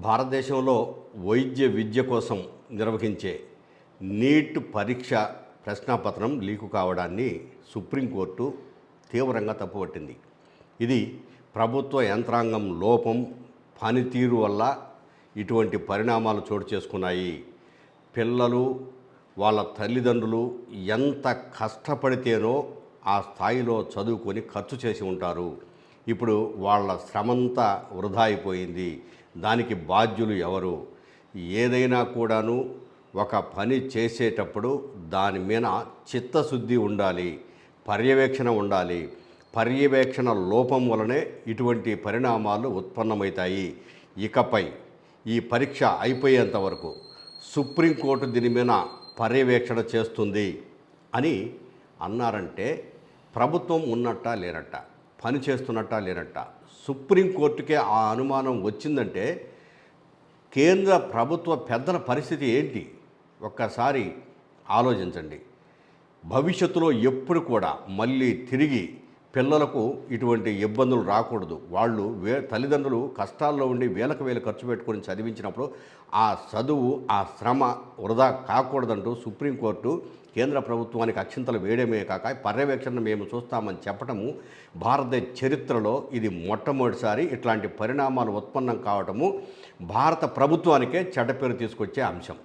భారతదేశంలో వైద్య విద్య కోసం నిర్వహించే నీట్ పరీక్ష ప్రశ్నాపత్రం లీకు కావడాన్ని సుప్రీంకోర్టు తీవ్రంగా తప్పుపట్టింది. ఇది ప్రభుత్వ యంత్రాంగం లోపం, పనితీరు వల్ల ఇటువంటి పరిణామాలు చోటు చేసుకున్నాయి. పిల్లలు వాళ్ళ తల్లిదండ్రులు ఎంత కష్టపడితేనో ఆ స్థాయిలో చదువుకొని ఖర్చు చేసి ఉంటారు. ఇప్పుడు వాళ్ళ శ్రమంతా వృధా అయిపోయింది. దానికి బాధ్యులు ఎవరు? ఏదైనా కూడాను ఒక పని చేసేటప్పుడు దాని మీద చిత్తశుద్ధి ఉండాలి, పర్యవేక్షణ ఉండాలి. పర్యవేక్షణ లోపం వలనే ఇటువంటి పరిణామాలు ఉత్పన్నమవుతాయి. ఇకపై ఈ పరీక్ష అయిపోయేంత వరకు సుప్రీంకోర్టు దీని మీద పర్యవేక్షణ చేస్తుంది అని అన్నారంటే ప్రభుత్వం ఉన్నట్ట లేనట్ట, పని చేస్తున్నట్ట లేనట్ట. సుప్రీంకోర్టుకే ఆ అనుమానం వచ్చిందంటే కేంద్ర ప్రభుత్వ పెద్దల పరిస్థితి ఏంటి? ఒక్కసారి ఆలోచించండి. భవిష్యత్తులో ఎప్పుడు కూడా మళ్ళీ తిరిగి పిల్లలకు ఇటువంటి ఇబ్బందులు రాకూడదు. వాళ్ళు తల్లిదండ్రులు కష్టాల్లో ఉండి వేలకు వేలు ఖర్చు పెట్టుకొని చదివించినప్పుడు ఆ చదువు, ఆ శ్రమ వృధా కాకూడదంటూ సుప్రీంకోర్టు కేంద్ర ప్రభుత్వానికి అక్షింతలు వేయడమే కాక పర్యవేక్షణ మేము చూస్తామని చెప్పటము భారతదేశ చరిత్రలో ఇది మొట్టమొదటిసారి. ఇట్లాంటి పరిణామాలు ఉత్పన్నం కావటము భారత ప్రభుత్వానికే చెడ్డ పేరు తీసుకొచ్చే అంశం.